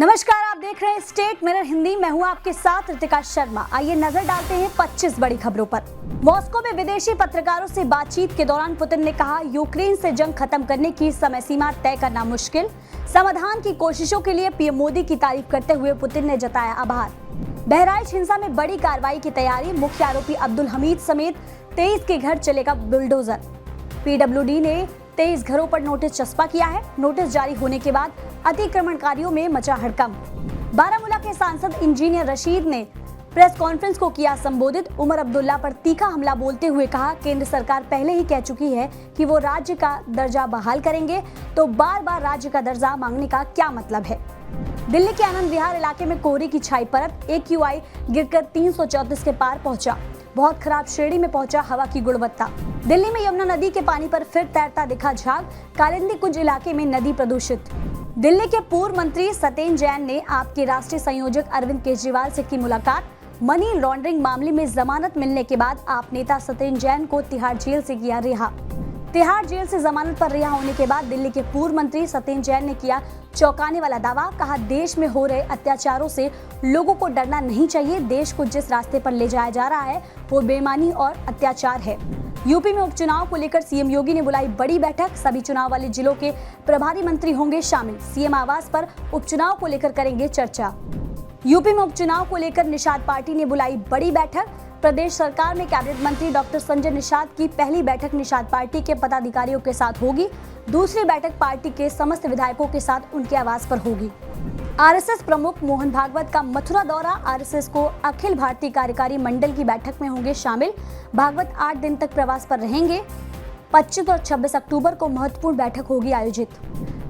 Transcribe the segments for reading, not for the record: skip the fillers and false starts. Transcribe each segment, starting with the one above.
नमस्कार, आप देख रहे हैं स्टेट मिरर हिंदी। मैं हूं आपके साथ रितिका शर्मा। आइए नजर डालते हैं 25 बड़ी खबरों पर। मॉस्को में विदेशी पत्रकारों से बातचीत के दौरान पुतिन ने कहा, यूक्रेन से जंग खत्म करने की समय सीमा तय करना मुश्किल। समाधान की कोशिशों के लिए पीएम मोदी की तारीफ करते हुए पुतिन ने जताया आभार। बहराइच हिंसा में बड़ी कार्रवाई की तैयारी, मुख्य आरोपी अब्दुल हमीद समेत 23 के घर चलेगा बुलडोजर। पीडब्ल्यूडी ने 23 घरों पर नोटिस चस्पा किया है। नोटिस जारी होने के बाद अतिक्रमणकारियों में मचा हड़कंप। बारामूला के सांसद इंजीनियर रशीद ने प्रेस कॉन्फ्रेंस को किया संबोधित। उमर अब्दुल्ला पर तीखा हमला बोलते हुए कहा, केंद्र सरकार पहले ही कह चुकी है कि वो राज्य का दर्जा बहाल करेंगे, तो बार बार राज्य का दर्जा मांगने का क्या मतलब है। दिल्ली के आनंद विहार इलाके में कोहरे की छाई परत, AQI गिरकर 334 के पार पहुंचा। बहुत खराब श्रेणी में पहुंचा हवा की गुणवत्ता। दिल्ली में यमुना नदी के पानी पर फिर तैरता दिखा झाग, कालिंदी कुंज इलाके में नदी प्रदूषित। दिल्ली के पूर्व मंत्री सत्येंद्र जैन ने आप के राष्ट्रीय संयोजक अरविंद केजरीवाल से की मुलाकात। मनी लॉन्ड्रिंग मामले में जमानत मिलने के बाद आप नेता सत्येंद्र जैन को तिहाड़ जेल से किया रिहा। तिहाड़ जेल से जमानत पर रिहा होने के बाद दिल्ली के पूर्व मंत्री सत्येंद्र जैन ने किया चौंकाने वाला दावा। कहा, देश में हो रहे अत्याचारों से लोगों को डरना नहीं चाहिए। देश को जिस रास्ते पर ले जाया जा रहा है वो बेईमानी और अत्याचार है। यूपी में उपचुनाव को लेकर सीएम योगी ने बुलाई बड़ी बैठक। सभी चुनाव वाले जिलों के प्रभारी मंत्री होंगे शामिल। सीएम आवास पर उपचुनाव को लेकर करेंगे चर्चा। यूपी में उपचुनाव को लेकर निषाद पार्टी ने बुलाई बड़ी बैठक। प्रदेश सरकार में कैबिनेट मंत्री डॉक्टर संजय निषाद की पहली बैठक निषाद पार्टी के पदाधिकारियों के साथ होगी। दूसरी बैठक पार्टी के समस्त विधायकों के साथ उनके आवास पर होगी। आरएसएस प्रमुख मोहन भागवत का मथुरा दौरा, आरएसएस को अखिल भारतीय कार्यकारी मंडल की बैठक में होंगे शामिल। भागवत 8 दिन तक प्रवास पर रहेंगे। 25 और 26 अक्टूबर को महत्वपूर्ण बैठक होगी आयोजित।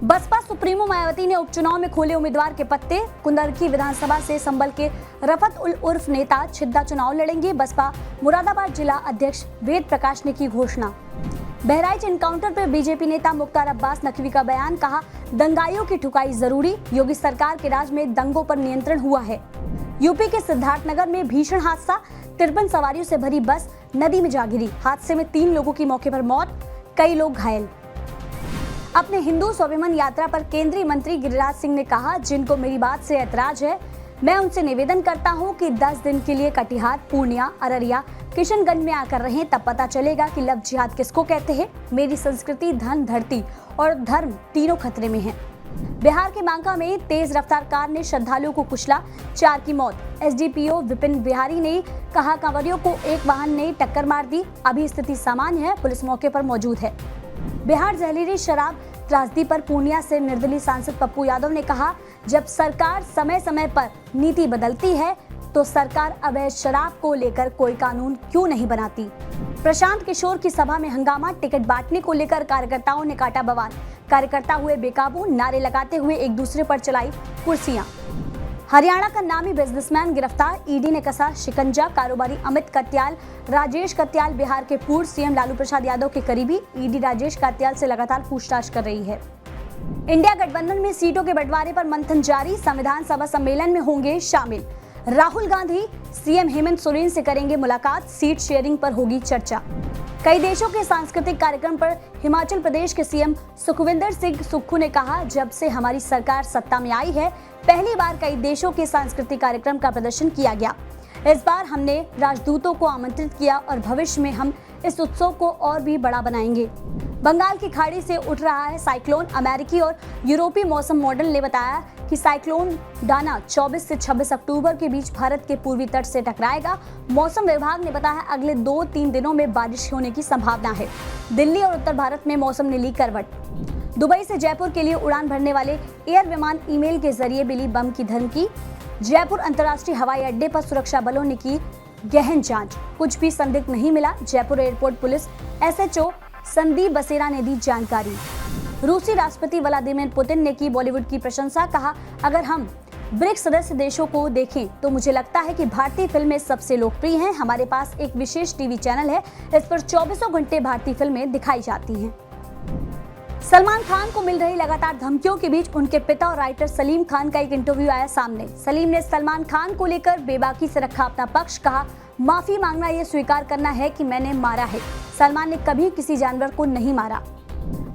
बसपा सुप्रीमो मायावती ने उपचुनाव में खोले उम्मीदवार के पत्ते। कुंदरकी विधानसभा से संबल के रफत उल उर्फ नेता छिद्दा चुनाव लड़ेंगे। बसपा मुरादाबाद जिला अध्यक्ष वेद प्रकाश ने की घोषणा। बहराइच एनकाउंटर पर बीजेपी नेता मुख्तार अब्बास नकवी का बयान, कहा, दंगाइयों की ठुकाई जरूरी। योगी सरकार के राज में दंगों पर नियंत्रण हुआ है। यूपी के सिद्धार्थनगर में भीषण हादसा, 53 सवारियों से भरी बस नदी में जा गिरी। हादसे में 3 लोगों की मौके पर मौत, कई लोग घायल। अपने हिंदू स्वाभिमान यात्रा पर केंद्रीय मंत्री गिरिराज सिंह ने कहा, जिनको मेरी बात से ऐतराज है, मैं उनसे निवेदन करता हूं कि 10 दिन के लिए कटिहार, पूर्णिया, अररिया, किशनगंज में आकर रहें, तब पता चलेगा कि लव जिहाद किसको कहते हैं। मेरी संस्कृति, धन, धरती और धर्म तीनों खतरे में हैं। बिहार के बांका में तेज रफ्तार कार ने श्रद्धालुओं को कुचला, 4 की मौत। SDPO विपिन बिहारी ने कहा, कांवरियों को एक वाहन ने टक्कर मार दी। अभी स्थिति सामान्य है, पुलिस मौके पर मौजूद है। बिहार जहरीली शराब त्रासदी पर पूर्णिया से निर्दलीय सांसद पप्पू यादव ने कहा, जब सरकार समय समय पर नीति बदलती है तो सरकार अवैध शराब को लेकर कोई कानून क्यों नहीं बनाती। प्रशांत किशोर की सभा में हंगामा, टिकट बांटने को लेकर कार्यकर्ताओं ने काटा बवाल। कार्यकर्ता हुए बेकाबू, नारे लगाते हुए एक दूसरे पर चलाई कुर्सियां। हरियाणा का नामी बिजनेसमैन गिरफ्तार, ईडी ने कसा शिकंजा। कारोबारी अमित कत्याल, राजेश कत्याल बिहार के पूर्व सीएम लालू प्रसाद यादव के करीबी। ईडी राजेश कत्याल से लगातार पूछताछ कर रही है। इंडिया गठबंधन में सीटों के बंटवारे पर मंथन जारी, संविधान सभा सम्मेलन में होंगे शामिल। राहुल गांधी सीएम हेमंत सोरेन से करेंगे मुलाकात, सीट शेयरिंग पर होगी चर्चा। कई देशों के सांस्कृतिक कार्यक्रम पर हिमाचल प्रदेश के सीएम सुखविंदर सिंह सुक्खू ने कहा, जब से हमारी सरकार सत्ता में आई है, पहली बार कई देशों के सांस्कृतिक कार्यक्रम का प्रदर्शन किया गया। इस बार हमने राजदूतों को आमंत्रित किया और भविष्य में हम इस उत्सव को और भी बड़ा बनाएंगे। बंगाल की खाड़ी से उठ रहा है साइक्लोन। अमेरिकी और यूरोपीय मौसम मॉडल ने बताया कि साइक्लोन डाना 24 से 26 अक्टूबर के बीच भारत के पूर्वी तट से टकराएगा। मौसम विभाग ने बताया, अगले 2-3 दिनों में बारिश होने की संभावना है। दिल्ली और उत्तर भारत में मौसम ने ली करवट। दुबई से जयपुर के लिए उड़ान भरने वाले एयर विमान ईमेल के जरिए मिली बम की धमकी। जयपुर अंतर्राष्ट्रीय हवाई अड्डे पर सुरक्षा बलों ने की गहन जांच, कुछ भी संदिग्ध नहीं मिला। Jaipur airport police SHO Sandeep बसेरा ने दी जानकारी। रूसी राष्ट्रपति व्लादिमीर पुतिन ने की बॉलीवुड की प्रशंसा। कहा, अगर हम ब्रिक्स सदस्य देशों को देखें तो मुझे लगता है कि भारतीय फिल्में सबसे लोकप्रिय हैं। हमारे पास एक विशेष टीवी चैनल है, इस पर 24 घंटे भारतीय फिल्में दिखाई जाती हैं। सलमान खान को मिल रही लगातार धमकियों के बीच उनके पिता और राइटर सलीम खान का एक इंटरव्यू आया सामने। सलीम ने सलमान खान को लेकर बेबाकी से रखा अपना पक्ष। कहा, माफी मांगना ये स्वीकार करना है कि मैंने मारा है। सलमान ने कभी किसी जानवर को नहीं मारा।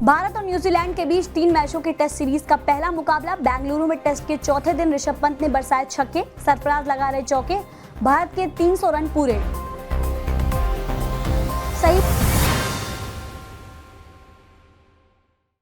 भारत और न्यूजीलैंड के बीच 3 मैचों की टेस्ट सीरीज का पहला मुकाबला बेंगलुरु में टेस्ट के चौथे दिन ऋषभ पंत ने बरसाए छक्के, सरफराज लगा रहे चौके, भारत के 300 रन पूरे। सही